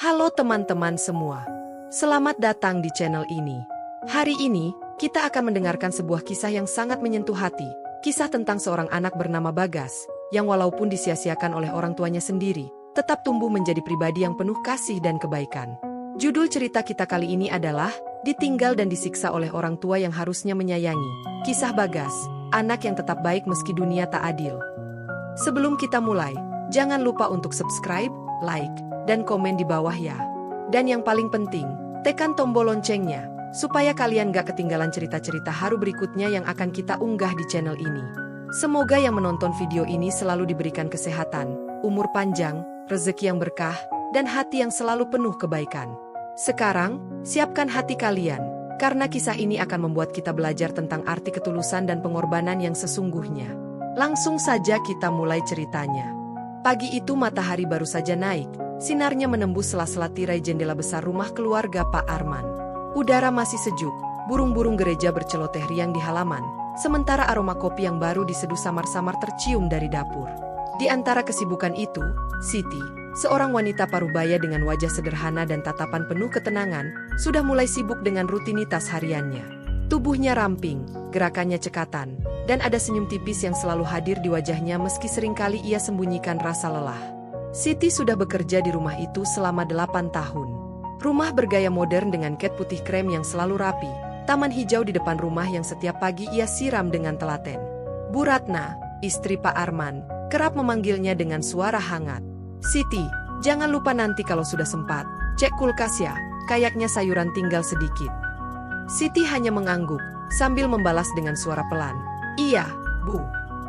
Halo teman-teman semua. Selamat datang di channel ini. Hari ini, kita akan mendengarkan sebuah kisah yang sangat menyentuh hati. Kisah tentang seorang anak bernama Bagas, yang walaupun disia-siakan oleh orang tuanya sendiri, tetap tumbuh menjadi pribadi yang penuh kasih dan kebaikan. Judul cerita kita kali ini adalah Ditinggal dan Disiksa oleh Orang Tua yang Harusnya Menyayangi. Kisah Bagas, anak yang tetap baik meski dunia tak adil. Sebelum kita mulai, jangan lupa untuk subscribe, like, dan komen di bawah ya. Dan yang paling penting, tekan tombol loncengnya, supaya kalian gak ketinggalan cerita-cerita haru berikutnya yang akan kita unggah di channel ini. Semoga yang menonton video ini selalu diberikan kesehatan, umur panjang, rezeki yang berkah, dan hati yang selalu penuh kebaikan. Sekarang, siapkan hati kalian, karena kisah ini akan membuat kita belajar tentang arti ketulusan dan pengorbanan yang sesungguhnya. Langsung saja kita mulai ceritanya. Pagi itu matahari baru saja naik. Sinarnya menembus sela-sela tirai jendela besar rumah keluarga Pak Arman. Udara masih sejuk, burung-burung gereja berceloteh riang di halaman, sementara aroma kopi yang baru diseduh samar-samar tercium dari dapur. Di antara kesibukan itu, Siti, seorang wanita parubaya dengan wajah sederhana dan tatapan penuh ketenangan, sudah mulai sibuk dengan rutinitas hariannya. Tubuhnya ramping, gerakannya cekatan, dan ada senyum tipis yang selalu hadir di wajahnya meski seringkali ia sembunyikan rasa lelah. Siti sudah bekerja di rumah itu selama 8 tahun. Rumah bergaya modern dengan cat putih krem yang selalu rapi, taman hijau di depan rumah yang setiap pagi ia siram dengan telaten. Bu Ratna, istri Pak Arman, kerap memanggilnya dengan suara hangat. "Siti, jangan lupa nanti kalau sudah sempat, cek kulkas ya, kayaknya sayuran tinggal sedikit." Siti hanya mengangguk, sambil membalas dengan suara pelan. "Iya, Bu.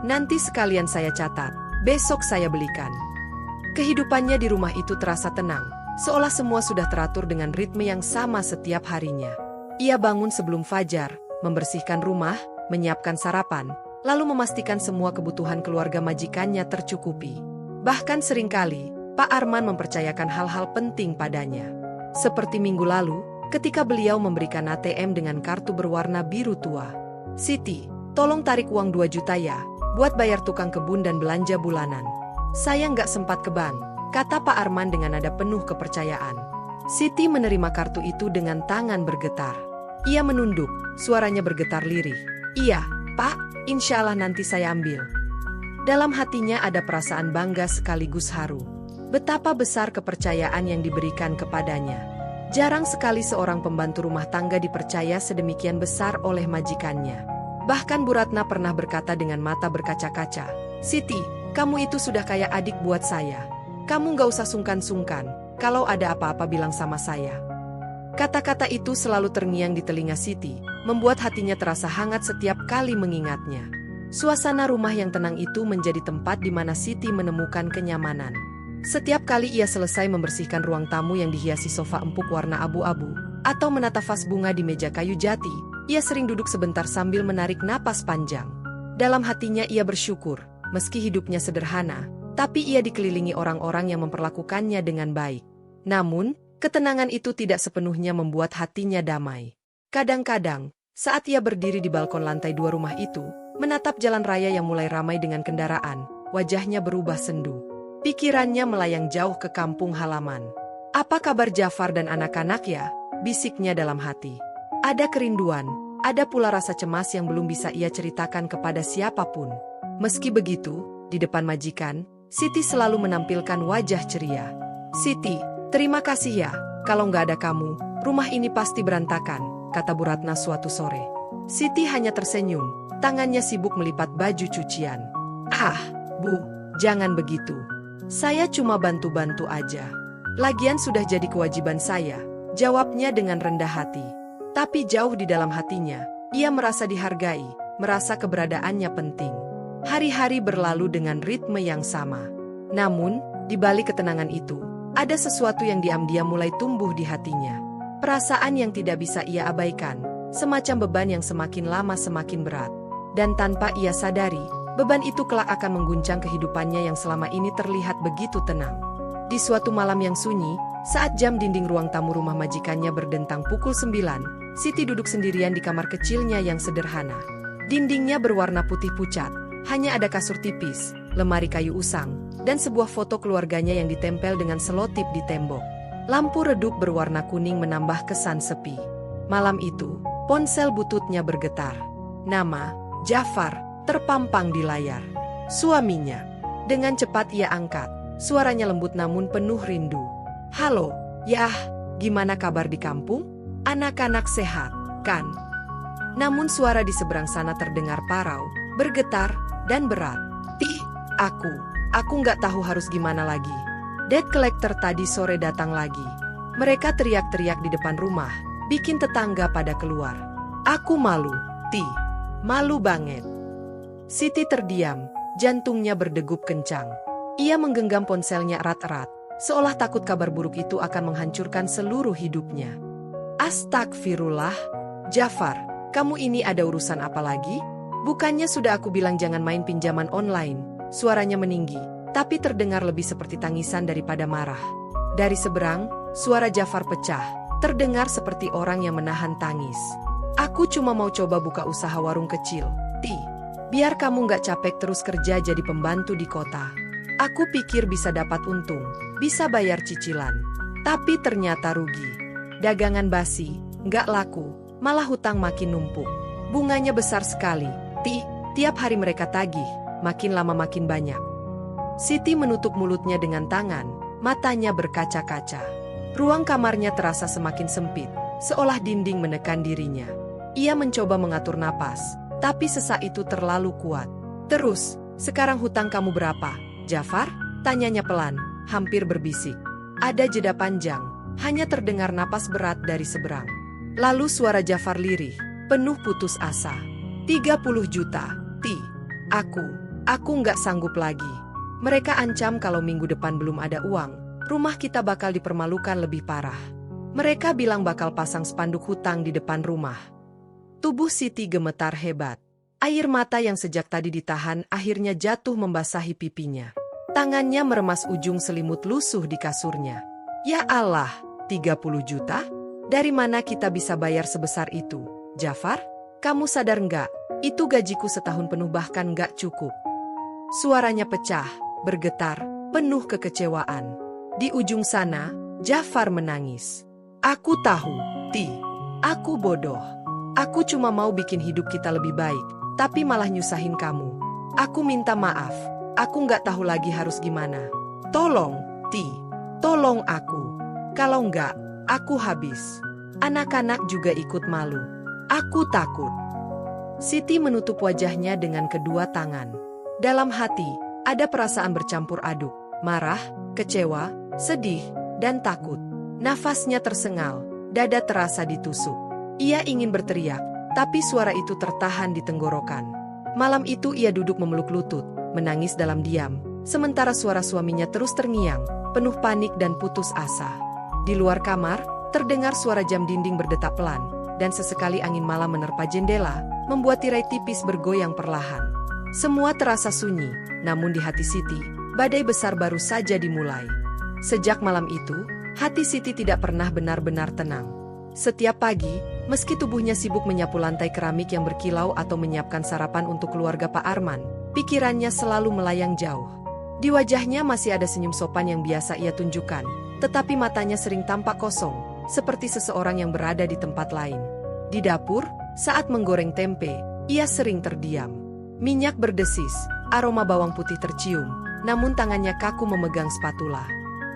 Nanti sekalian saya catat, besok saya belikan." Kehidupannya di rumah itu terasa tenang, seolah semua sudah teratur dengan ritme yang sama setiap harinya. Ia bangun sebelum fajar, membersihkan rumah, menyiapkan sarapan, lalu memastikan semua kebutuhan keluarga majikannya tercukupi. Bahkan seringkali, Pak Arman mempercayakan hal-hal penting padanya. Seperti minggu lalu, ketika beliau memberikan ATM dengan kartu berwarna biru tua. "Siti, tolong tarik uang 2 juta ya, buat bayar tukang kebun dan belanja bulanan." "Saya nggak sempat ke bank," kata Pak Arman dengan nada penuh kepercayaan. Siti menerima kartu itu dengan tangan bergetar. Ia menunduk, suaranya bergetar lirih. "Iya, Pak, insya Allah nanti saya ambil." Dalam hatinya ada perasaan bangga sekaligus haru. Betapa besar kepercayaan yang diberikan kepadanya. Jarang sekali seorang pembantu rumah tangga dipercaya sedemikian besar oleh majikannya. Bahkan Bu Ratna pernah berkata dengan mata berkaca-kaca, "Siti, kamu itu sudah kayak adik buat saya. Kamu gak usah sungkan-sungkan, kalau ada apa-apa bilang sama saya." Kata-kata itu selalu terngiang di telinga Siti, membuat hatinya terasa hangat setiap kali mengingatnya. Suasana rumah yang tenang itu menjadi tempat di mana Siti menemukan kenyamanan. Setiap kali ia selesai membersihkan ruang tamu yang dihiasi sofa empuk warna abu-abu, atau menata vas bunga di meja kayu jati, ia sering duduk sebentar sambil menarik napas panjang. Dalam hatinya ia bersyukur. Meski hidupnya sederhana, tapi ia dikelilingi orang-orang yang memperlakukannya dengan baik. Namun, ketenangan itu tidak sepenuhnya membuat hatinya damai. Kadang-kadang, saat ia berdiri di balkon lantai 2 rumah itu, menatap jalan raya yang mulai ramai dengan kendaraan, wajahnya berubah sendu. Pikirannya melayang jauh ke kampung halaman. "Apa kabar Jafar dan anak-anak ya?" bisiknya dalam hati. Ada kerinduan, ada pula rasa cemas yang belum bisa ia ceritakan kepada siapapun. Meski begitu, di depan majikan, Siti selalu menampilkan wajah ceria. "Siti, terima kasih ya, kalau nggak ada kamu, rumah ini pasti berantakan," kata Bu Ratna suatu sore. Siti hanya tersenyum, tangannya sibuk melipat baju cucian. "Ah, Bu, jangan begitu. Saya cuma bantu-bantu aja. Lagian sudah jadi kewajiban saya," jawabnya dengan rendah hati. Tapi jauh di dalam hatinya, ia merasa dihargai, merasa keberadaannya penting. Hari-hari berlalu dengan ritme yang sama. Namun, di balik ketenangan itu, ada sesuatu yang diam-diam mulai tumbuh di hatinya. Perasaan yang tidak bisa ia abaikan, semacam beban yang semakin lama semakin berat. Dan tanpa ia sadari, beban itu kelak akan mengguncang kehidupannya yang selama ini terlihat begitu tenang. Di suatu malam yang sunyi, saat jam dinding ruang tamu rumah majikannya berdentang pukul 9, Siti duduk sendirian di kamar kecilnya yang sederhana. Dindingnya berwarna putih pucat. Hanya ada kasur tipis, lemari kayu usang, dan sebuah foto keluarganya yang ditempel dengan selotip di tembok. Lampu redup berwarna kuning menambah kesan sepi. Malam itu, ponsel bututnya bergetar. Nama, Jafar, terpampang di layar. Suaminya. Dengan cepat ia angkat. Suaranya lembut namun penuh rindu. "Halo, Yah, gimana kabar di kampung? Anak-anak sehat, kan?" Namun suara di seberang sana terdengar parau, bergetar, dan berat. "Ih, aku nggak tahu harus gimana lagi. Debt collector tadi sore datang lagi. Mereka teriak-teriak di depan rumah, bikin tetangga pada keluar. Aku malu, malu banget." Siti terdiam, jantungnya berdegup kencang. Ia menggenggam ponselnya erat-erat, seolah takut kabar buruk itu akan menghancurkan seluruh hidupnya. "Astagfirullah, Jafar, kamu ini ada urusan apa lagi? Bukannya sudah aku bilang jangan main pinjaman online?" Suaranya meninggi, tapi terdengar lebih seperti tangisan daripada marah. Dari seberang, suara Jafar pecah, terdengar seperti orang yang menahan tangis. "Aku cuma mau coba buka usaha warung kecil, biar kamu nggak capek terus kerja jadi pembantu di kota. Aku pikir bisa dapat untung, bisa bayar cicilan. Tapi ternyata rugi. Dagangan basi, nggak laku, malah hutang makin numpuk. Bunganya besar sekali, tiap hari mereka tagih, makin lama makin banyak." Siti menutup mulutnya dengan tangan, matanya berkaca-kaca. Ruang kamarnya terasa semakin sempit, seolah dinding menekan dirinya. Ia mencoba mengatur napas, tapi sesak itu terlalu kuat. "Terus, sekarang hutang kamu berapa, Jafar?" tanyanya pelan, hampir berbisik. Ada jeda panjang, hanya terdengar napas berat dari seberang. Lalu suara Jafar lirih, penuh putus asa. 30 juta, Aku nggak sanggup lagi. Mereka ancam kalau minggu depan belum ada uang, rumah kita bakal dipermalukan lebih parah. Mereka bilang bakal pasang spanduk hutang di depan rumah." Tubuh Siti gemetar hebat. Air mata yang sejak tadi ditahan akhirnya jatuh membasahi pipinya. Tangannya meremas ujung selimut lusuh di kasurnya. "Ya Allah, 30 juta? Dari mana kita bisa bayar sebesar itu, Jafar? Kamu sadar nggak? Itu gajiku setahun penuh bahkan nggak cukup." Suaranya pecah, bergetar, penuh kekecewaan. Di ujung sana, Jafar menangis. "Aku tahu, aku bodoh. Aku cuma mau bikin hidup kita lebih baik, tapi malah nyusahin kamu. Aku minta maaf, aku nggak tahu lagi harus gimana. Tolong, tolong aku. Kalau nggak, aku habis." Anak-anak juga ikut malu. "Aku takut." Siti menutup wajahnya dengan kedua tangan. Dalam hati, ada perasaan bercampur aduk, marah, kecewa, sedih, dan takut. Nafasnya tersengal, dada terasa ditusuk. Ia ingin berteriak, tapi suara itu tertahan di tenggorokan. Malam itu ia duduk memeluk lutut, menangis dalam diam, sementara suara suaminya terus terngiang, penuh panik dan putus asa. Di luar kamar, terdengar suara jam dinding berdetak pelan, dan sesekali angin malam menerpa jendela, membuat tirai tipis bergoyang perlahan. Semua terasa sunyi, namun di hati Siti, badai besar baru saja dimulai. Sejak malam itu, hati Siti tidak pernah benar-benar tenang. Setiap pagi, meski tubuhnya sibuk menyapu lantai keramik yang berkilau atau menyiapkan sarapan untuk keluarga Pak Arman, pikirannya selalu melayang jauh. Di wajahnya masih ada senyum sopan yang biasa ia tunjukkan, tetapi matanya sering tampak kosong, seperti seseorang yang berada di tempat lain. Di dapur, saat menggoreng tempe, ia sering terdiam. Minyak berdesis, aroma bawang putih tercium, namun tangannya kaku memegang spatula.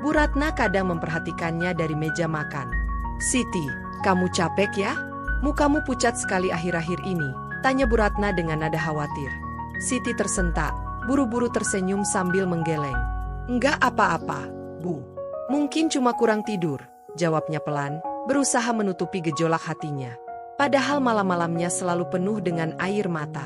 Bu Ratna kadang memperhatikannya dari meja makan. "Siti, kamu capek ya? Mukamu pucat sekali akhir-akhir ini," tanya Bu Ratna dengan nada khawatir. Siti tersentak, buru-buru tersenyum sambil menggeleng. "Enggak apa-apa, Bu. Mungkin cuma kurang tidur," jawabnya pelan, berusaha menutupi gejolak hatinya. Padahal malam-malamnya selalu penuh dengan air mata.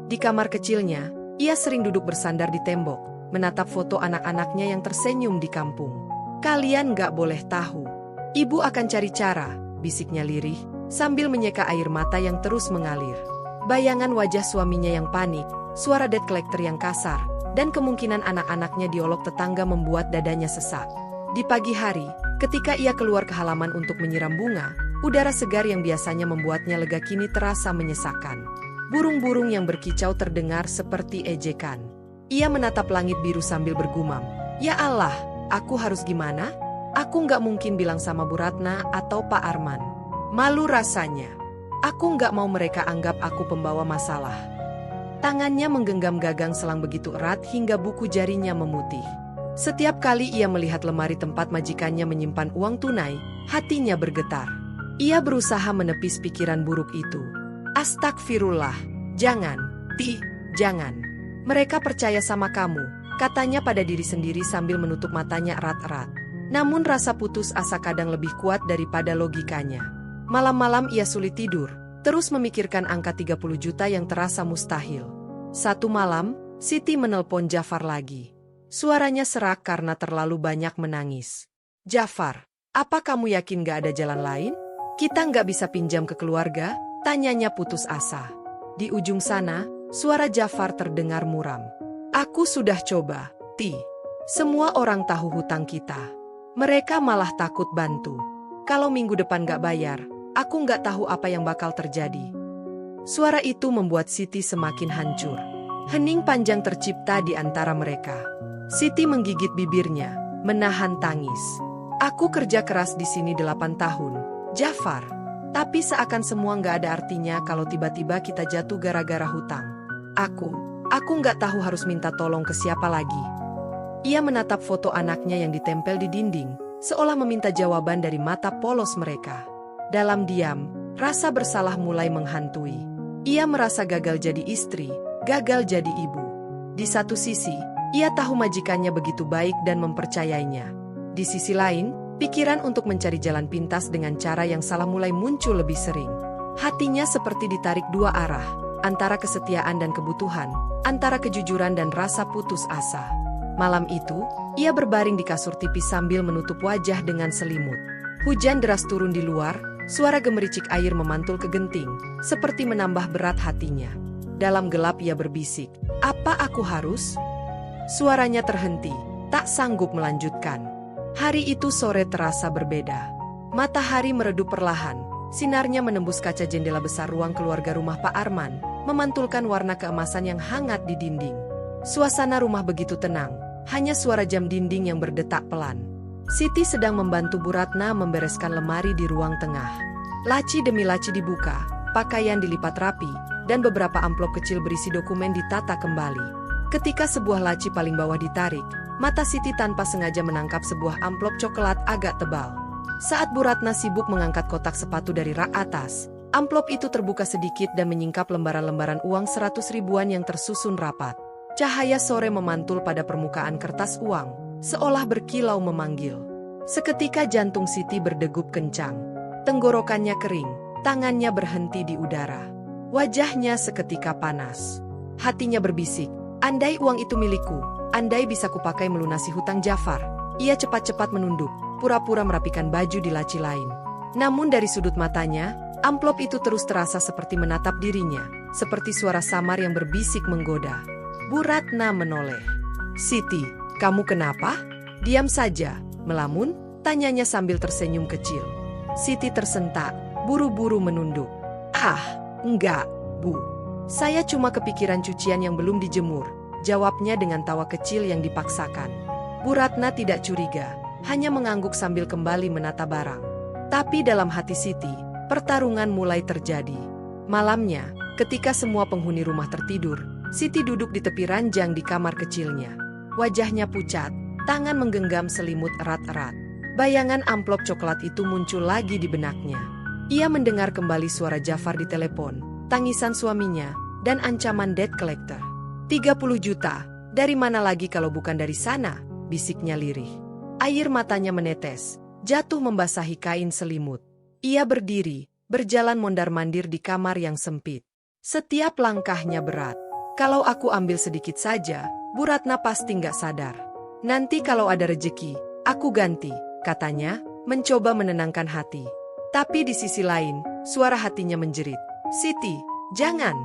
Di kamar kecilnya, ia sering duduk bersandar di tembok, menatap foto anak-anaknya yang tersenyum di kampung. "Kalian nggak boleh tahu. Ibu akan cari cara," bisiknya lirih, sambil menyeka air mata yang terus mengalir. Bayangan wajah suaminya yang panik, suara debt collector yang kasar, dan kemungkinan anak-anaknya diolok tetangga membuat dadanya sesak. Di pagi hari, ketika ia keluar ke halaman untuk menyiram bunga, udara segar yang biasanya membuatnya lega kini terasa menyesakkan. Burung-burung yang berkicau terdengar seperti ejekan. Ia menatap langit biru sambil bergumam, "Ya Allah, aku harus gimana? Aku nggak mungkin bilang sama Bu Ratna atau Pak Arman. Malu rasanya. Aku nggak mau mereka anggap aku pembawa masalah. Tangannya menggenggam gagang selang begitu erat hingga buku jarinya memutih. Setiap kali ia melihat lemari tempat majikannya menyimpan uang tunai, hatinya bergetar. Ia berusaha menepis pikiran buruk itu. Astagfirullah, jangan, jangan. Mereka percaya sama kamu, katanya pada diri sendiri sambil menutup matanya erat-erat. Namun rasa putus asa kadang lebih kuat daripada logikanya. Malam-malam ia sulit tidur, terus memikirkan angka 30 juta yang terasa mustahil. Satu malam, Siti menelpon Jafar lagi. Suaranya serak karena terlalu banyak menangis. Jafar, apa kamu yakin gak ada jalan lain? Kita nggak bisa pinjam ke keluarga? Tanyanya putus asa. Di ujung sana, suara Jafar terdengar muram. Aku sudah coba, Semua orang tahu hutang kita. Mereka malah takut bantu. Kalau minggu depan gak bayar, aku nggak tahu apa yang bakal terjadi. Suara itu membuat Siti semakin hancur. Hening panjang tercipta di antara mereka. Siti menggigit bibirnya, menahan tangis. Aku kerja keras di sini 8 tahun, Jafar. Tapi seakan semua nggak ada artinya kalau tiba-tiba kita jatuh gara-gara hutang. Aku nggak tahu harus minta tolong ke siapa lagi. Ia menatap foto anaknya yang ditempel di dinding, seolah meminta jawaban dari mata polos mereka. Dalam diam, rasa bersalah mulai menghantui. Ia merasa gagal jadi istri, gagal jadi ibu. Di satu sisi, ia tahu majikannya begitu baik dan mempercayainya. Di sisi lain, pikiran untuk mencari jalan pintas dengan cara yang salah mulai muncul lebih sering. Hatinya seperti ditarik dua arah, antara kesetiaan dan kebutuhan, antara kejujuran dan rasa putus asa. Malam itu, ia berbaring di kasur tipis sambil menutup wajah dengan selimut. Hujan deras turun di luar, suara gemericik air memantul ke genting, seperti menambah berat hatinya. Dalam gelap ia berbisik, "Apa aku harus?" Suaranya terhenti, tak sanggup melanjutkan. Hari itu sore terasa berbeda. Matahari meredup perlahan, sinarnya menembus kaca jendela besar ruang keluarga rumah Pak Arman, memantulkan warna keemasan yang hangat di dinding. Suasana rumah begitu tenang, hanya suara jam dinding yang berdetak pelan. Siti sedang membantu Bu Ratna membereskan lemari di ruang tengah. Laci demi laci dibuka, pakaian dilipat rapi, dan beberapa amplop kecil berisi dokumen ditata kembali. Ketika sebuah laci paling bawah ditarik, mata Siti tanpa sengaja menangkap sebuah amplop coklat agak tebal. Saat Bu Ratna sibuk mengangkat kotak sepatu dari rak atas, amplop itu terbuka sedikit dan menyingkap lembaran-lembaran uang 100 ribuan yang tersusun rapat. Cahaya sore memantul pada permukaan kertas uang, seolah berkilau memanggil. Seketika jantung Siti berdegup kencang. Tenggorokannya kering, tangannya berhenti di udara. Wajahnya seketika panas. Hatinya berbisik, andai uang itu milikku, andai bisa kupakai melunasi hutang Jafar. Ia cepat-cepat menunduk, pura-pura merapikan baju di laci lain. Namun dari sudut matanya, amplop itu terus terasa seperti menatap dirinya, seperti suara samar yang berbisik menggoda. Bu Ratna menoleh. "Siti, kamu kenapa?" "Diam saja, melamun?" tanyanya sambil tersenyum kecil. Siti tersentak, buru-buru menunduk. Enggak, Bu. Saya cuma kepikiran cucian yang belum dijemur," jawabnya dengan tawa kecil yang dipaksakan. Bu Ratna tidak curiga, hanya mengangguk sambil kembali menata barang. Tapi dalam hati Siti, pertarungan mulai terjadi. Malamnya, ketika semua penghuni rumah tertidur, Siti duduk di tepi ranjang di kamar kecilnya. Wajahnya pucat, tangan menggenggam selimut erat-erat. Bayangan amplop coklat itu muncul lagi di benaknya. Ia mendengar kembali suara Jafar di telepon, tangisan suaminya, dan ancaman debt collector. 30 juta, dari mana lagi kalau bukan dari sana, bisiknya lirih. Air matanya menetes, jatuh membasahi kain selimut. Ia berdiri, berjalan mondar-mandir di kamar yang sempit. Setiap langkahnya berat. "Kalau aku ambil sedikit saja, Bu Ratna pasti nggak sadar. Nanti kalau ada rejeki, aku ganti," katanya, mencoba menenangkan hati. Tapi di sisi lain, suara hatinya menjerit. "Siti, jangan.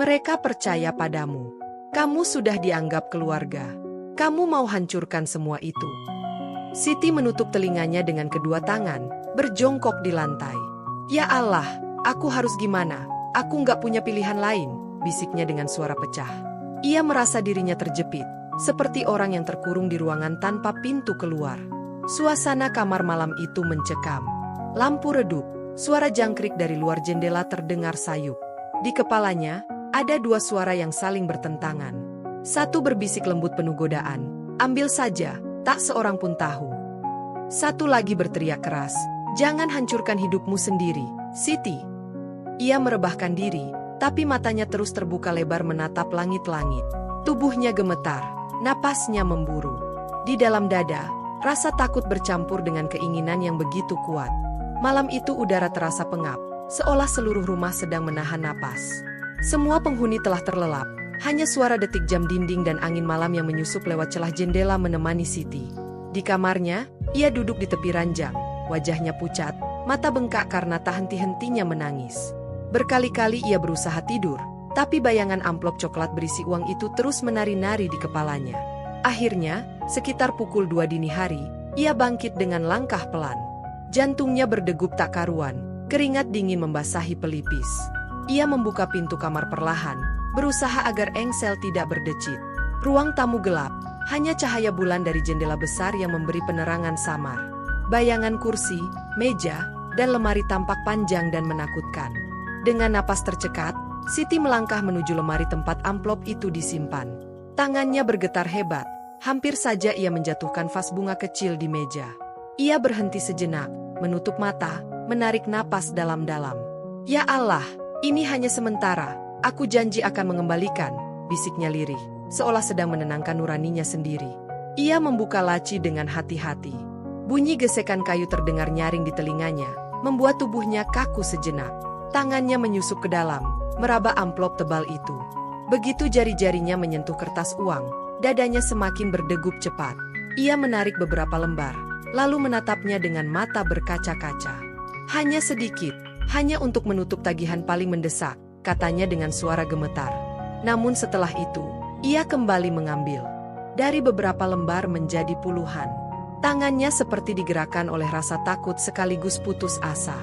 Mereka percaya padamu. Kamu sudah dianggap keluarga. Kamu mau hancurkan semua itu." Siti menutup telinganya dengan kedua tangan, berjongkok di lantai. "Ya Allah, aku harus gimana? Aku nggak punya pilihan lain," bisiknya dengan suara pecah. Ia merasa dirinya terjepit, seperti orang yang terkurung di ruangan tanpa pintu keluar. Suasana kamar malam itu mencekam. Lampu redup, suara jangkrik dari luar jendela terdengar sayup. Di kepalanya, ada dua suara yang saling bertentangan. Satu berbisik lembut penuh godaan, "Ambil saja, tak seorang pun tahu." Satu lagi berteriak keras, "Jangan hancurkan hidupmu sendiri, Siti." Ia merebahkan diri, tapi matanya terus terbuka lebar menatap langit-langit. Tubuhnya gemetar, napasnya memburu. Di dalam dada, rasa takut bercampur dengan keinginan yang begitu kuat. Malam itu udara terasa pengap, seolah seluruh rumah sedang menahan napas. Semua penghuni telah terlelap, hanya suara detik jam dinding dan angin malam yang menyusup lewat celah jendela menemani Siti. Di kamarnya, ia duduk di tepi ranjang, wajahnya pucat, mata bengkak karena tak henti-hentinya menangis. Berkali-kali ia berusaha tidur, tapi bayangan amplop coklat berisi uang itu terus menari-nari di kepalanya. Akhirnya, sekitar pukul 2 dini hari, ia bangkit dengan langkah pelan. Jantungnya berdegup tak karuan, keringat dingin membasahi pelipis. Ia membuka pintu kamar perlahan, berusaha agar engsel tidak berdecit. Ruang tamu gelap, hanya cahaya bulan dari jendela besar yang memberi penerangan samar. Bayangan kursi, meja, dan lemari tampak panjang dan menakutkan. Dengan napas tercekat, Siti melangkah menuju lemari tempat amplop itu disimpan. Tangannya bergetar hebat, hampir saja ia menjatuhkan vas bunga kecil di meja. Ia berhenti sejenak, menutup mata, menarik napas dalam-dalam. "Ya Allah, ini hanya sementara, aku janji akan mengembalikan," bisiknya lirih, seolah sedang menenangkan nuraninya sendiri. Ia membuka laci dengan hati-hati. Bunyi gesekan kayu terdengar nyaring di telinganya, membuat tubuhnya kaku sejenak. Tangannya menyusup ke dalam, meraba amplop tebal itu. Begitu jari-jarinya menyentuh kertas uang, dadanya semakin berdegup cepat. Ia menarik beberapa lembar, lalu menatapnya dengan mata berkaca-kaca. "Hanya sedikit, hanya untuk menutup tagihan paling mendesak," katanya dengan suara gemetar. Namun setelah itu, ia kembali mengambil. Dari beberapa lembar menjadi puluhan. Tangannya seperti digerakkan oleh rasa takut sekaligus putus asa.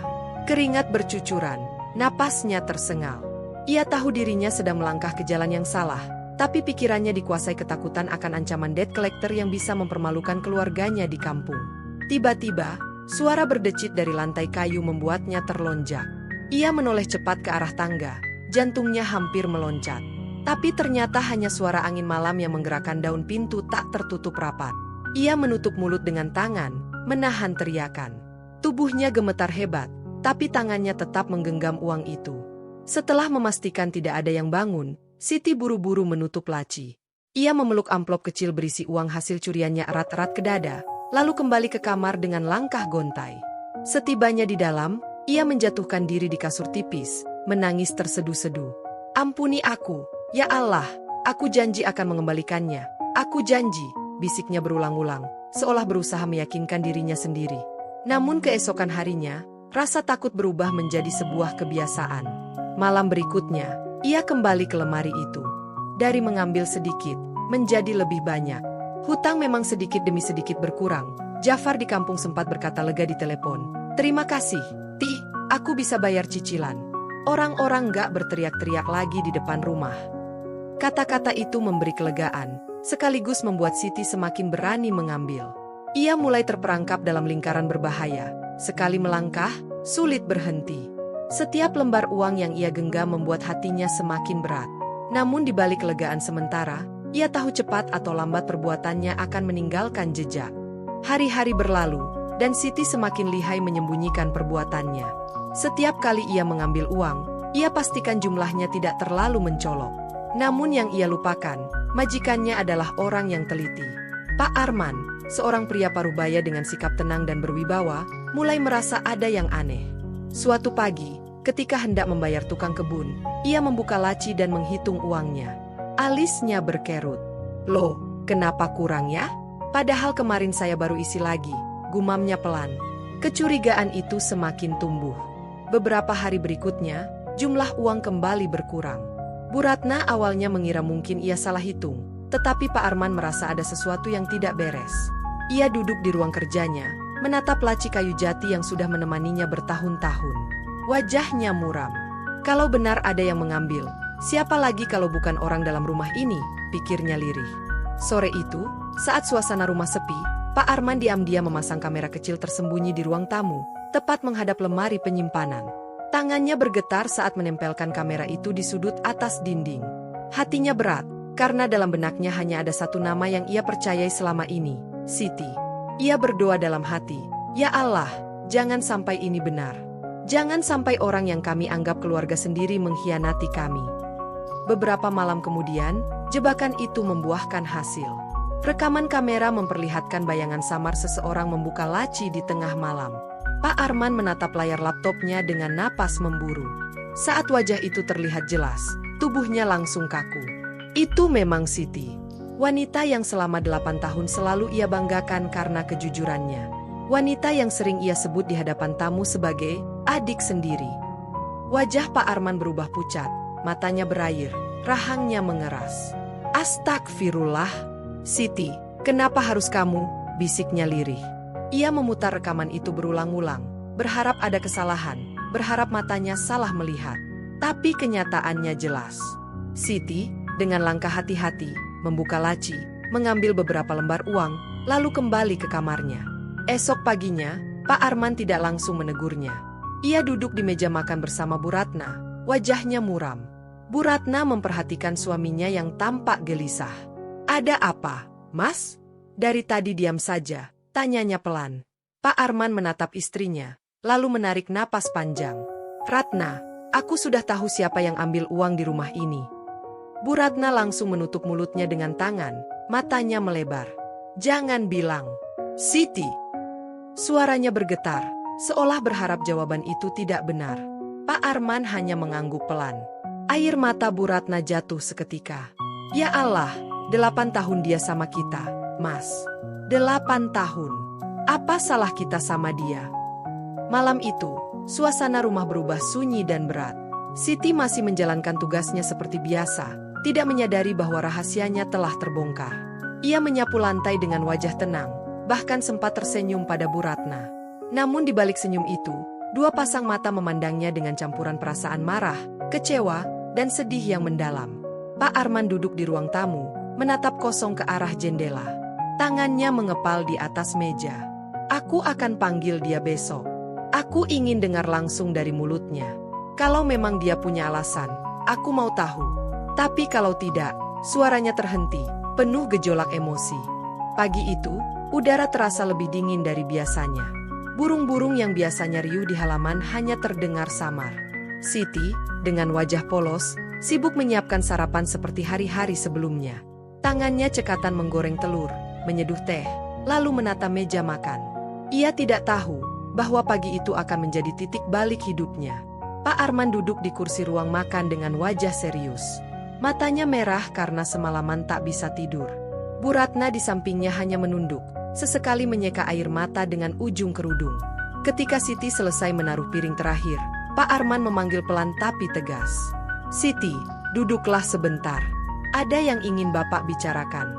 Keringat bercucuran, napasnya tersengal. Ia tahu dirinya sedang melangkah ke jalan yang salah, tapi pikirannya dikuasai ketakutan akan ancaman debt collector yang bisa mempermalukan keluarganya di kampung. Tiba-tiba, suara berdecit dari lantai kayu membuatnya terlonjak. Ia menoleh cepat ke arah tangga, jantungnya hampir meloncat. Tapi ternyata hanya suara angin malam yang menggerakkan daun pintu tak tertutup rapat. Ia menutup mulut dengan tangan, menahan teriakan. Tubuhnya gemetar hebat, tapi tangannya tetap menggenggam uang itu. Setelah memastikan tidak ada yang bangun, Siti buru-buru menutup laci. Ia memeluk amplop kecil berisi uang hasil curiannya erat-erat ke dada, lalu kembali ke kamar dengan langkah gontai. Setibanya di dalam, ia menjatuhkan diri di kasur tipis, menangis terseduh-seduh. "Ampuni aku, ya Allah, aku janji akan mengembalikannya. Aku janji," bisiknya berulang-ulang, seolah berusaha meyakinkan dirinya sendiri. Namun keesokan harinya, rasa takut berubah menjadi sebuah kebiasaan. Malam berikutnya, ia kembali ke lemari itu. Dari mengambil sedikit, menjadi lebih banyak. Hutang memang sedikit demi sedikit berkurang. Jafar di kampung sempat berkata lega di telepon, "Terima kasih, Ti, aku bisa bayar cicilan." Orang-orang gak berteriak-teriak lagi di depan rumah. Kata-kata itu memberi kelegaan, sekaligus membuat Siti semakin berani mengambil. Ia mulai terperangkap dalam lingkaran berbahaya. Sekali melangkah, sulit berhenti. Setiap lembar uang yang ia genggam membuat hatinya semakin berat. Namun di balik kelegaan sementara, ia tahu cepat atau lambat perbuatannya akan meninggalkan jejak. Hari-hari berlalu, dan Siti semakin lihai menyembunyikan perbuatannya. Setiap kali ia mengambil uang, ia pastikan jumlahnya tidak terlalu mencolok. Namun yang ia lupakan, majikannya adalah orang yang teliti. Pak Arman, seorang pria parubaya dengan sikap tenang dan berwibawa, mulai merasa ada yang aneh. Suatu pagi, ketika hendak membayar tukang kebun, ia membuka laci dan menghitung uangnya. Alisnya berkerut. "Loh, kenapa kurang ya? Padahal kemarin saya baru isi lagi," gumamnya pelan. Kecurigaan itu semakin tumbuh. Beberapa hari berikutnya, jumlah uang kembali berkurang. Bu Ratna awalnya mengira mungkin ia salah hitung, tetapi Pak Arman merasa ada sesuatu yang tidak beres. Ia duduk di ruang kerjanya, menatap laci kayu jati yang sudah menemaninya bertahun-tahun. Wajahnya muram. Kalau benar ada yang mengambil, siapa lagi kalau bukan orang dalam rumah ini, pikirnya lirih. Sore itu, saat suasana rumah sepi, Pak Arman diam-diam memasang kamera kecil tersembunyi di ruang tamu, tepat menghadap lemari penyimpanan. Tangannya bergetar saat menempelkan kamera itu di sudut atas dinding. Hatinya berat, karena dalam benaknya hanya ada satu nama yang ia percayai selama ini, Siti. Ia berdoa dalam hati, "Ya Allah, jangan sampai ini benar. Jangan sampai orang yang kami anggap keluarga sendiri mengkhianati kami." Beberapa malam kemudian, jebakan itu membuahkan hasil. Rekaman kamera memperlihatkan bayangan samar seseorang membuka laci di tengah malam. Pak Arman menatap layar laptopnya dengan napas memburu. Saat wajah itu terlihat jelas, tubuhnya langsung kaku. Itu memang Siti. Wanita yang selama 8 tahun selalu ia banggakan karena kejujurannya. Wanita yang sering ia sebut di hadapan tamu sebagai adik sendiri. Wajah Pak Arman berubah pucat, matanya berair, rahangnya mengeras. "Astagfirullah. Siti, kenapa harus kamu?" bisiknya lirih. Ia memutar rekaman itu berulang-ulang, berharap ada kesalahan, berharap matanya salah melihat. Tapi kenyataannya jelas. Siti, dengan langkah hati-hati, membuka laci, mengambil beberapa lembar uang, lalu kembali ke kamarnya. Esok paginya, Pak Arman tidak langsung menegurnya. Ia duduk di meja makan bersama Bu Ratna, wajahnya muram. Bu Ratna memperhatikan suaminya yang tampak gelisah. "Ada apa, Mas?" "Dari tadi diam saja," tanyanya pelan. Pak Arman menatap istrinya, lalu menarik napas panjang. "Ratna, aku sudah tahu siapa yang ambil uang di rumah ini." Bu Ratna langsung menutup mulutnya dengan tangan, matanya melebar. "Jangan bilang." "Siti." Suaranya bergetar, seolah berharap jawaban itu tidak benar. Pak Arman hanya mengangguk pelan. Air mata Bu Ratna jatuh seketika. "Ya Allah, 8 tahun dia sama kita, Mas. 8 tahun. Apa salah kita sama dia?" Malam itu, suasana rumah berubah sunyi dan berat. Siti masih menjalankan tugasnya seperti biasa, tidak menyadari bahwa rahasianya telah terbongkar. Ia menyapu lantai dengan wajah tenang, bahkan sempat tersenyum pada Bu Ratna. Namun di balik senyum itu, dua pasang mata memandangnya dengan campuran perasaan marah, kecewa, dan sedih yang mendalam. Pak Arman duduk di ruang tamu, menatap kosong ke arah jendela. Tangannya mengepal di atas meja. "Aku akan panggil dia besok. Aku ingin dengar langsung dari mulutnya. Kalau memang dia punya alasan, aku mau tahu. Tapi kalau tidak," suaranya terhenti, penuh gejolak emosi. Pagi itu, udara terasa lebih dingin dari biasanya. Burung-burung yang biasanya riuh di halaman hanya terdengar samar. Siti, dengan wajah polos, sibuk menyiapkan sarapan seperti hari-hari sebelumnya. Tangannya cekatan menggoreng telur, menyeduh teh, lalu menata meja makan. Ia tidak tahu bahwa pagi itu akan menjadi titik balik hidupnya. Pak Arman duduk di kursi ruang makan dengan wajah serius. Matanya merah karena semalaman tak bisa tidur. Bu Ratna di sampingnya hanya menunduk, sesekali menyeka air mata dengan ujung kerudung. Ketika Siti selesai menaruh piring terakhir, Pak Arman memanggil pelan tapi tegas. "Siti, duduklah sebentar. Ada yang ingin Bapak bicarakan."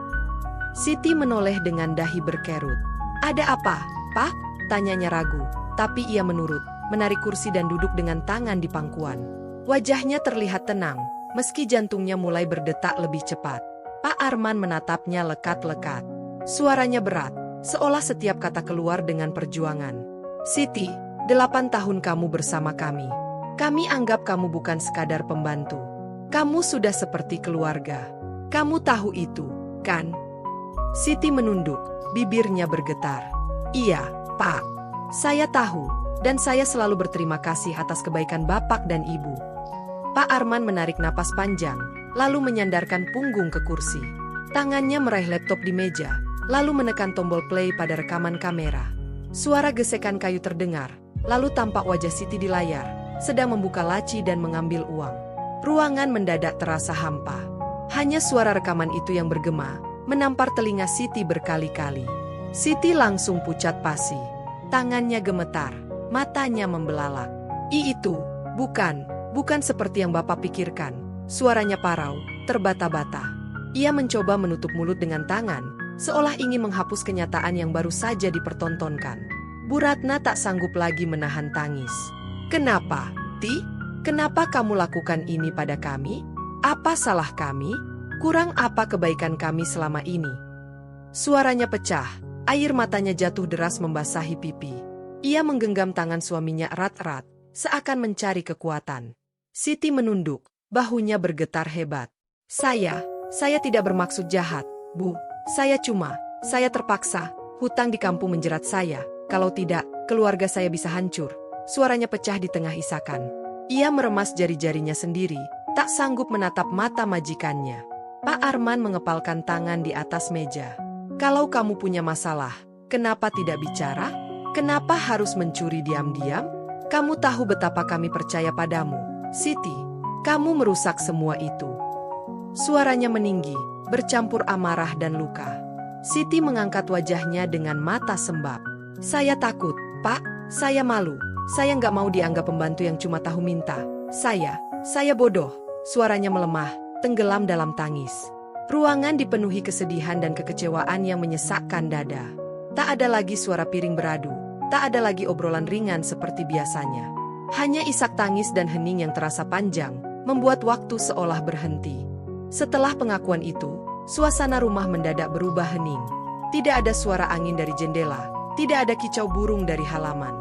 Siti menoleh dengan dahi berkerut. "Ada apa, Pak?" tanyanya ragu, tapi ia menurut, menarik kursi dan duduk dengan tangan di pangkuan. Wajahnya terlihat tenang, meski jantungnya mulai berdetak lebih cepat. Pak Arman menatapnya lekat-lekat. Suaranya berat, seolah setiap kata keluar dengan perjuangan. "Siti, 8 tahun kamu bersama kami. Kami anggap kamu bukan sekadar pembantu. Kamu sudah seperti keluarga. Kamu tahu itu, kan?" Siti menunduk, bibirnya bergetar. "Iya, Pak. Saya tahu, dan saya selalu berterima kasih atas kebaikan Bapak dan Ibu." Pak Arman menarik napas panjang, lalu menyandarkan punggung ke kursi. Tangannya meraih laptop di meja, lalu menekan tombol play pada rekaman kamera. Suara gesekan kayu terdengar, lalu tampak wajah Siti di layar, sedang membuka laci dan mengambil uang. Ruangan mendadak terasa hampa. Hanya suara rekaman itu yang bergema, menampar telinga Siti berkali-kali. Siti langsung pucat pasi. Tangannya gemetar, matanya membelalak. Itu, bukan seperti yang Bapak pikirkan." Suaranya parau, terbata-bata. Ia mencoba menutup mulut dengan tangan, seolah ingin menghapus kenyataan yang baru saja dipertontonkan. Bu Ratna tak sanggup lagi menahan tangis. "Kenapa, Ti? Kenapa kamu lakukan ini pada kami? Apa salah kami? Kurang apa kebaikan kami selama ini?" Suaranya pecah, Air matanya jatuh deras membasahi pipi. Ia menggenggam tangan suaminya erat-erat, seakan mencari kekuatan. Siti menunduk, bahunya bergetar hebat. Saya tidak bermaksud jahat, Bu. Saya terpaksa. Hutang di kampung menjerat saya. Kalau tidak, keluarga saya bisa hancur. Suaranya pecah di tengah isakan. Ia meremas jari-jarinya sendiri, tak sanggup menatap mata majikannya. Pak Arman mengepalkan tangan di atas meja. Kalau kamu punya masalah, kenapa tidak bicara? Kenapa harus mencuri diam-diam? Kamu tahu betapa kami percaya padamu, Siti. Kamu merusak semua itu. Suaranya meninggi, bercampur amarah dan luka. Siti mengangkat wajahnya dengan mata sembab. Saya takut, Pak. Saya malu. Saya nggak mau dianggap pembantu yang cuma tahu minta. Saya bodoh. Suaranya melemah, tenggelam dalam tangis. Ruangan dipenuhi kesedihan dan kekecewaan yang menyesakkan dada. Tak ada lagi suara piring beradu. Tak ada lagi obrolan ringan seperti biasanya. Hanya isak tangis dan hening yang terasa panjang, membuat waktu seolah berhenti. Setelah pengakuan itu, suasana rumah mendadak berubah hening. Tidak ada suara angin dari jendela, tidak ada kicau burung dari halaman.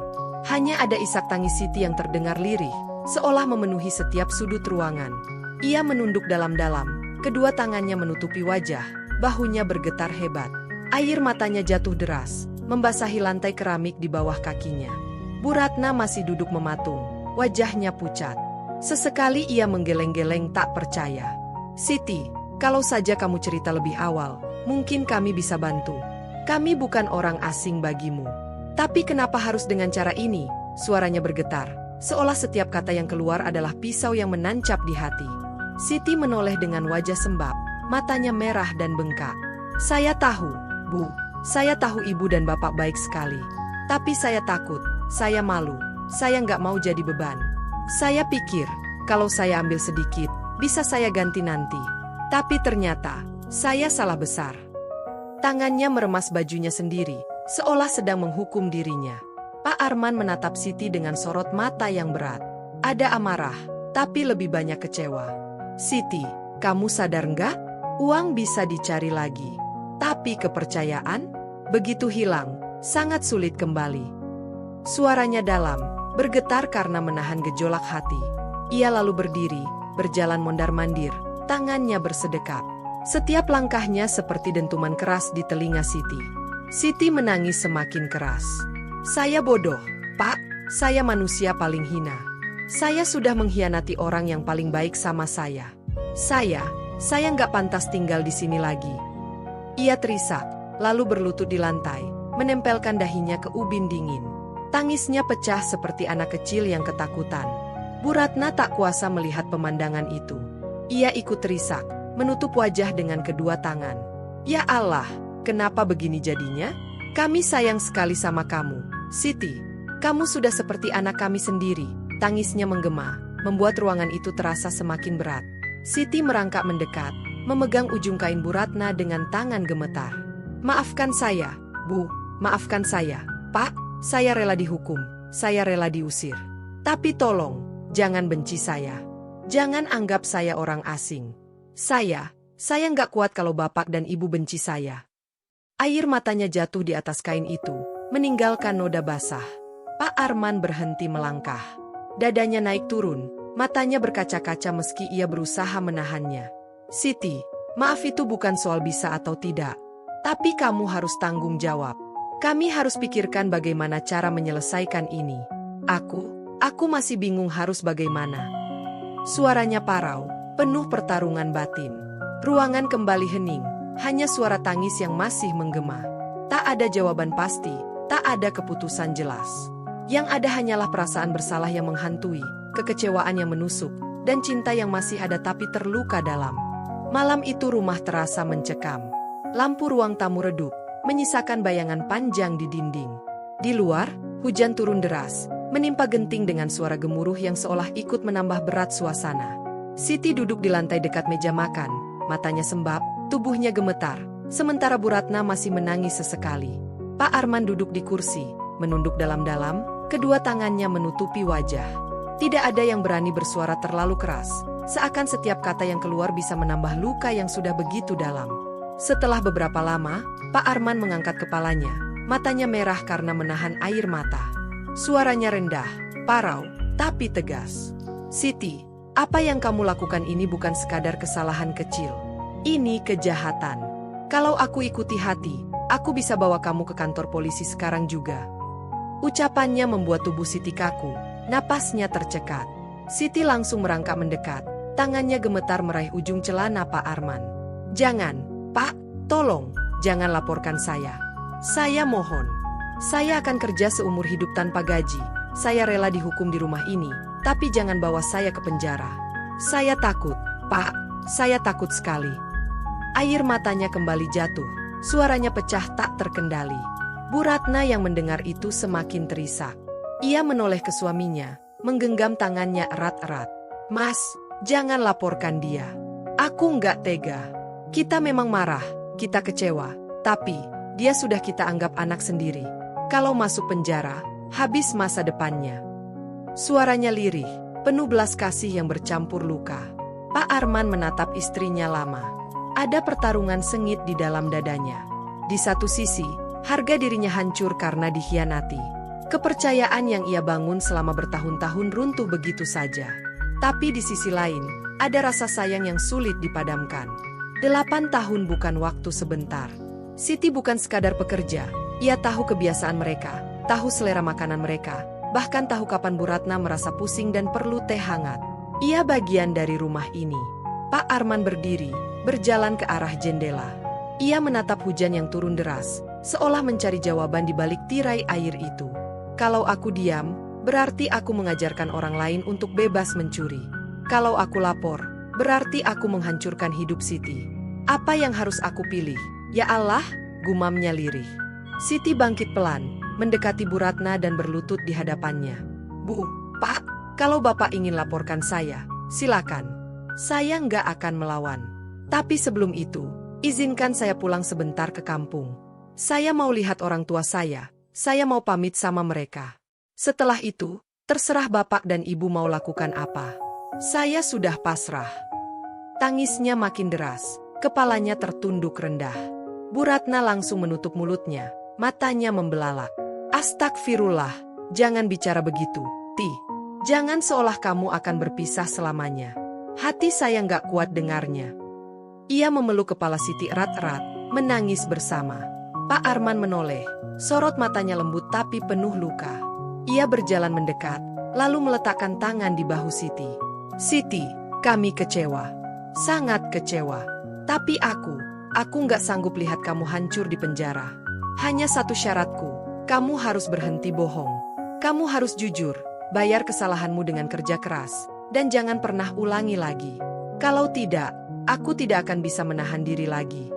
Hanya ada isak tangis Siti yang terdengar lirih, seolah memenuhi setiap sudut ruangan. Ia menunduk dalam-dalam, kedua tangannya menutupi wajah, bahunya bergetar hebat. Air matanya jatuh deras, membasahi lantai keramik di bawah kakinya. Bu Ratna masih duduk mematung, wajahnya pucat. Sesekali ia menggeleng-geleng tak percaya. Siti, kalau saja kamu cerita lebih awal, mungkin kami bisa bantu. Kami bukan orang asing bagimu. Tapi kenapa harus dengan cara ini? Suaranya bergetar, seolah setiap kata yang keluar adalah pisau yang menancap di hati. Siti menoleh dengan wajah sembab, matanya merah dan bengkak. Saya tahu, Bu. Saya tahu ibu dan bapak baik sekali. Tapi saya takut, saya malu, saya nggak mau jadi beban. Saya pikir, kalau saya ambil sedikit, bisa saya ganti nanti. Tapi ternyata, saya salah besar. Tangannya meremas bajunya sendiri, seolah sedang menghukum dirinya. Pak Arman menatap Siti dengan sorot mata yang berat. Ada amarah, tapi lebih banyak kecewa. Siti, kamu sadar nggak? Uang bisa dicari lagi. Tapi kepercayaan? Begitu hilang, sangat sulit kembali. Suaranya dalam, bergetar karena menahan gejolak hati. Ia lalu berdiri, berjalan mondar-mandir, tangannya bersedekap. Setiap langkahnya seperti dentuman keras di telinga Siti. Siti menangis semakin keras. Saya bodoh, Pak. Saya manusia paling hina. Saya sudah mengkhianati orang yang paling baik sama saya. Saya nggak pantas tinggal di sini lagi. Ia terisak, lalu berlutut di lantai, menempelkan dahinya ke ubin dingin. Tangisnya pecah seperti anak kecil yang ketakutan. Bu Ratna tak kuasa melihat pemandangan itu. Ia ikut terisak, menutup wajah dengan kedua tangan. Ya Allah, kenapa begini jadinya? Kami sayang sekali sama kamu, Siti. Kamu sudah seperti anak kami sendiri. Tangisnya menggema, membuat ruangan itu terasa semakin berat. Siti merangkak mendekat, memegang ujung kain Bu Ratna dengan tangan gemetar. Maafkan saya, Bu. Maafkan saya, Pak. Saya rela dihukum. Saya rela diusir. Tapi tolong, jangan benci saya. Jangan anggap saya orang asing. Saya nggak kuat kalau bapak dan ibu benci saya. Air matanya jatuh di atas kain itu, meninggalkan noda basah. Pak Arman berhenti melangkah. Dadanya naik turun, matanya berkaca-kaca meski ia berusaha menahannya. Siti, maaf itu bukan soal bisa atau tidak. Tapi kamu harus tanggung jawab. Kami harus pikirkan bagaimana cara menyelesaikan ini. Aku masih bingung harus bagaimana. Suaranya parau, penuh pertarungan batin. Ruangan kembali hening, hanya suara tangis yang masih menggema. Tak ada jawaban pasti, tak ada keputusan jelas. Yang ada hanyalah perasaan bersalah yang menghantui, kekecewaan yang menusuk, dan cinta yang masih ada tapi terluka dalam. Malam itu rumah terasa mencekam. Lampu ruang tamu redup, menyisakan bayangan panjang di dinding. Di luar, hujan turun deras, menimpa genting dengan suara gemuruh yang seolah ikut menambah berat suasana. Siti duduk di lantai dekat meja makan, matanya sembab, tubuhnya gemetar, sementara Bu Ratna masih menangis sesekali. Pak Arman duduk di kursi, menunduk dalam-dalam, kedua tangannya menutupi wajah. Tidak ada yang berani bersuara terlalu keras, seakan setiap kata yang keluar bisa menambah luka yang sudah begitu dalam. Setelah beberapa lama, Pak Arman mengangkat kepalanya. Matanya merah karena menahan air mata. Suaranya rendah, parau, tapi tegas. Siti, apa yang kamu lakukan ini bukan sekadar kesalahan kecil. Ini kejahatan. Kalau aku ikuti hati, aku bisa bawa kamu ke kantor polisi sekarang juga. Ucapannya membuat tubuh Siti kaku, napasnya tercekat. Siti langsung merangkak mendekat, tangannya gemetar meraih ujung celana Pak Arman. Jangan, Pak, tolong, jangan laporkan saya. Saya mohon. Saya akan kerja seumur hidup tanpa gaji. Saya rela dihukum di rumah ini, tapi jangan bawa saya ke penjara. Saya takut, Pak, saya takut sekali. Air matanya kembali jatuh, suaranya pecah tak terkendali. Bu Ratna yang mendengar itu semakin terisak. Ia menoleh ke suaminya, menggenggam tangannya erat-erat. Mas, jangan laporkan dia. Aku nggak tega. Kita memang marah, kita kecewa, tapi dia sudah kita anggap anak sendiri. Kalau masuk penjara, habis masa depannya. Suaranya lirih, penuh belas kasih yang bercampur luka. Pak Arman menatap istrinya lama. Ada pertarungan sengit di dalam dadanya. Di satu sisi, harga dirinya hancur karena dikhianati. Kepercayaan yang ia bangun selama bertahun-tahun runtuh begitu saja. Tapi di sisi lain, ada rasa sayang yang sulit dipadamkan. 8 tahun bukan waktu sebentar. Siti bukan sekadar pekerja, ia tahu kebiasaan mereka, tahu selera makanan mereka, bahkan tahu kapan Bu Ratna merasa pusing dan perlu teh hangat. Ia bagian dari rumah ini. Pak Arman berdiri, berjalan ke arah jendela. Ia menatap hujan yang turun deras, seolah mencari jawaban di balik tirai air itu. Kalau aku diam, berarti aku mengajarkan orang lain untuk bebas mencuri. Kalau aku lapor, berarti aku menghancurkan hidup Siti. Apa yang harus aku pilih? Ya Allah, gumamnya lirih. Siti bangkit pelan, mendekati Bu Ratna dan berlutut di hadapannya. Bu, Pak, kalau Bapak ingin laporkan saya, silakan. Saya nggak akan melawan. Tapi sebelum itu, izinkan saya pulang sebentar ke kampung. Saya mau lihat orang tua saya mau pamit sama mereka. Setelah itu, terserah Bapak dan Ibu mau lakukan apa. Saya sudah pasrah. Tangisnya makin deras, kepalanya tertunduk rendah. Bu Ratna langsung menutup mulutnya, matanya membelalak. Astagfirullah, jangan bicara begitu, Ti. Jangan seolah kamu akan berpisah selamanya. Hati saya nggak kuat dengarnya. Ia memeluk kepala Siti erat-erat, menangis bersama. Pak Arman menoleh, sorot matanya lembut tapi penuh luka. Ia berjalan mendekat, lalu meletakkan tangan di bahu Siti. Siti, kami kecewa. Sangat kecewa. Tapi aku nggak sanggup lihat kamu hancur di penjara. Hanya satu syaratku, kamu harus berhenti bohong. Kamu harus jujur, bayar kesalahanmu dengan kerja keras, dan jangan pernah ulangi lagi. Kalau tidak, aku tidak akan bisa menahan diri lagi.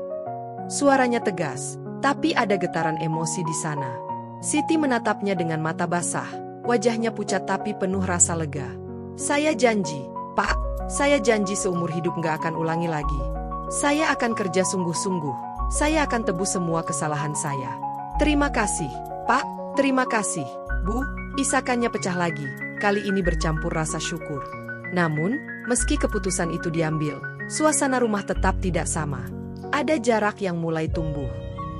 Suaranya tegas, tapi ada getaran emosi di sana. Siti menatapnya dengan mata basah, wajahnya pucat tapi penuh rasa lega. Saya janji, Pak, saya janji seumur hidup nggak akan ulangi lagi. Saya akan kerja sungguh-sungguh, saya akan tebus semua kesalahan saya. Terima kasih, Pak, terima kasih, Bu. Isakannya pecah lagi, kali ini bercampur rasa syukur. Namun, meski keputusan itu diambil, suasana rumah tetap tidak sama. Ada jarak yang mulai tumbuh.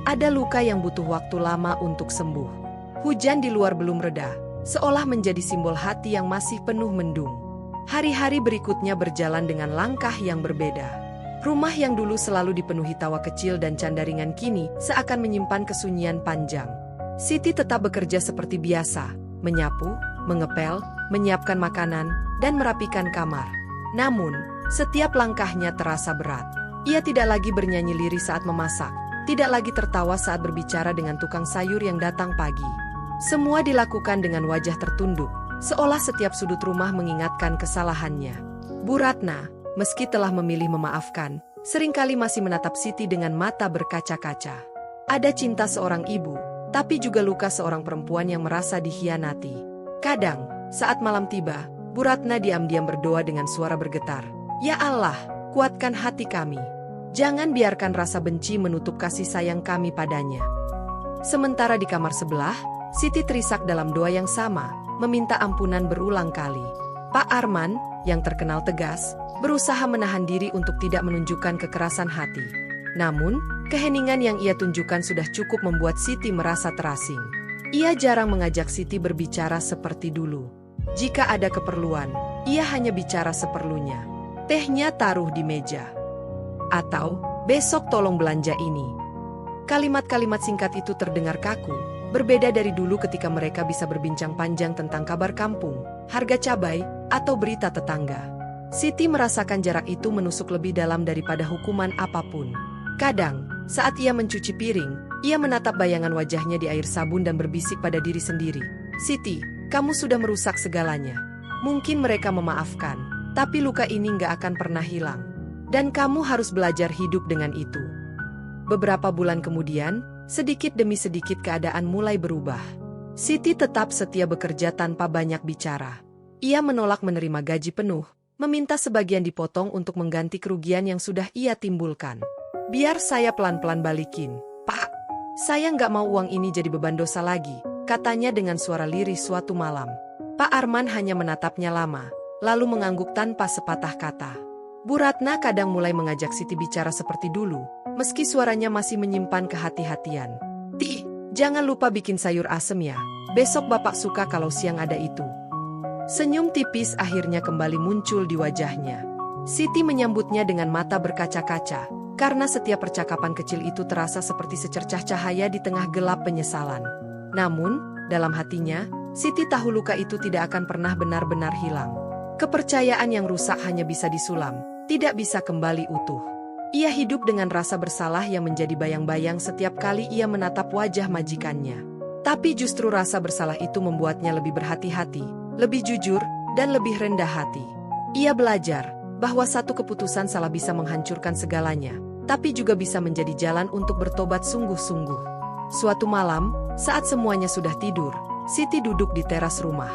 Ada luka yang butuh waktu lama untuk sembuh. Hujan di luar belum reda, seolah menjadi simbol hati yang masih penuh mendung. Hari-hari berikutnya berjalan dengan langkah yang berbeda. Rumah yang dulu selalu dipenuhi tawa kecil dan canda ringan kini seakan menyimpan kesunyian panjang. Siti tetap bekerja seperti biasa, menyapu, mengepel, menyiapkan makanan, dan merapikan kamar. Namun, setiap langkahnya terasa berat. Ia tidak lagi bernyanyi lirih saat memasak, tidak lagi tertawa saat berbicara dengan tukang sayur yang datang pagi. Semua dilakukan dengan wajah tertunduk, seolah setiap sudut rumah mengingatkan kesalahannya. Bu Ratna, meski telah memilih memaafkan, seringkali masih menatap Siti dengan mata berkaca-kaca. Ada cinta seorang ibu, tapi juga luka seorang perempuan yang merasa dikhianati. Kadang, saat malam tiba, Bu Ratna diam-diam berdoa dengan suara bergetar. Ya Allah, kuatkan hati kami. Jangan biarkan rasa benci menutup kasih sayang kami padanya. Sementara di kamar sebelah, Siti terisak dalam doa yang sama, meminta ampunan berulang kali. Pak Arman, yang terkenal tegas, berusaha menahan diri untuk tidak menunjukkan kekerasan hati. Namun, Keheningan yang ia tunjukkan sudah cukup membuat Siti merasa terasing. Ia jarang mengajak Siti berbicara seperti dulu. Jika ada keperluan, ia hanya bicara seperlunya. Tehnya taruh di meja. Atau, besok tolong belanja ini. Kalimat-kalimat singkat itu terdengar kaku, berbeda dari dulu ketika mereka bisa berbincang panjang tentang kabar kampung, harga cabai, atau berita tetangga. Siti merasakan jarak itu menusuk lebih dalam daripada hukuman apapun. Kadang, saat ia mencuci piring, ia menatap bayangan wajahnya di air sabun dan berbisik pada diri sendiri. Siti, kamu sudah merusak segalanya. Mungkin mereka memaafkan, tapi luka ini nggak akan pernah hilang. Dan kamu harus belajar hidup dengan itu. Beberapa bulan kemudian, sedikit demi sedikit keadaan mulai berubah. Siti tetap setia bekerja tanpa banyak bicara. Ia menolak menerima gaji penuh, meminta sebagian dipotong untuk mengganti kerugian yang sudah ia timbulkan. Biar saya pelan-pelan balikin, Pak. Saya nggak mau uang ini jadi beban dosa lagi, katanya dengan suara lirih suatu malam. Pak Arman hanya menatapnya lama, lalu mengangguk tanpa sepatah kata. Bu Ratna kadang mulai mengajak Siti bicara seperti dulu, meski suaranya masih menyimpan kehati-hatian. Ti, jangan lupa bikin sayur asem ya, besok Bapak suka kalau siang ada itu. Senyum tipis akhirnya kembali muncul di wajahnya. Siti menyambutnya dengan mata berkaca-kaca, karena setiap percakapan kecil itu terasa seperti secercah cahaya di tengah gelap penyesalan. Namun, dalam hatinya, Siti tahu luka itu tidak akan pernah benar-benar hilang. Kepercayaan yang rusak hanya bisa disulam, tidak bisa kembali utuh. Ia hidup dengan rasa bersalah yang menjadi bayang-bayang setiap kali ia menatap wajah majikannya. Tapi justru rasa bersalah itu membuatnya lebih berhati-hati, lebih jujur, dan lebih rendah hati. Ia belajar bahwa satu keputusan salah bisa menghancurkan segalanya, tapi juga bisa menjadi jalan untuk bertobat sungguh-sungguh. Suatu malam, saat semuanya sudah tidur, Siti duduk di teras rumah.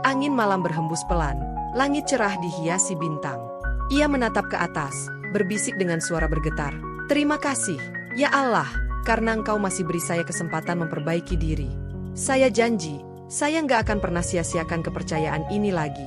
Angin malam berhembus pelan, langit cerah dihiasi bintang. Ia menatap ke atas, berbisik dengan suara bergetar. Terima kasih, ya Allah, karena Engkau masih beri saya kesempatan memperbaiki diri. Saya janji, saya nggak akan pernah sia-siakan kepercayaan ini lagi.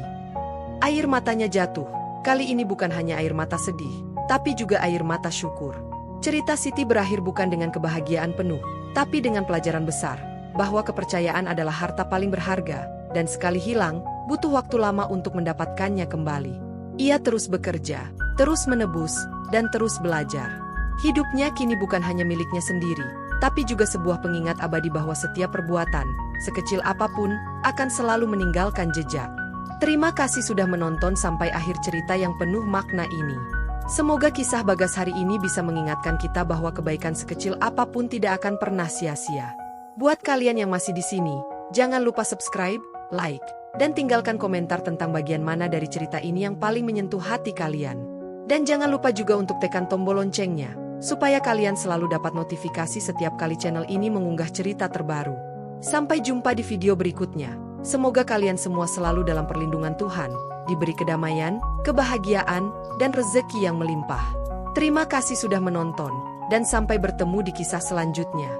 Air matanya jatuh. Kali ini bukan hanya air mata sedih, tapi juga air mata syukur. Cerita Siti berakhir bukan dengan kebahagiaan penuh, tapi dengan pelajaran besar, bahwa kepercayaan adalah harta paling berharga, dan sekali hilang, butuh waktu lama untuk mendapatkannya kembali. Ia terus bekerja, terus menebus, dan terus belajar. Hidupnya kini bukan hanya miliknya sendiri, tapi juga sebuah pengingat abadi bahwa setiap perbuatan, sekecil apapun, akan selalu meninggalkan jejak. Terima kasih sudah menonton sampai akhir cerita yang penuh makna ini. Semoga kisah Bagas hari ini bisa mengingatkan kita bahwa kebaikan sekecil apapun tidak akan pernah sia-sia. Buat kalian yang masih di sini, jangan lupa subscribe, like, dan tinggalkan komentar tentang bagian mana dari cerita ini yang paling menyentuh hati kalian. Dan jangan lupa juga untuk tekan tombol loncengnya, supaya kalian selalu dapat notifikasi setiap kali channel ini mengunggah cerita terbaru. Sampai jumpa di video berikutnya. Semoga kalian semua selalu dalam perlindungan Tuhan, diberi kedamaian, kebahagiaan, dan rezeki yang melimpah. Terima kasih sudah menonton, dan sampai bertemu di kisah selanjutnya.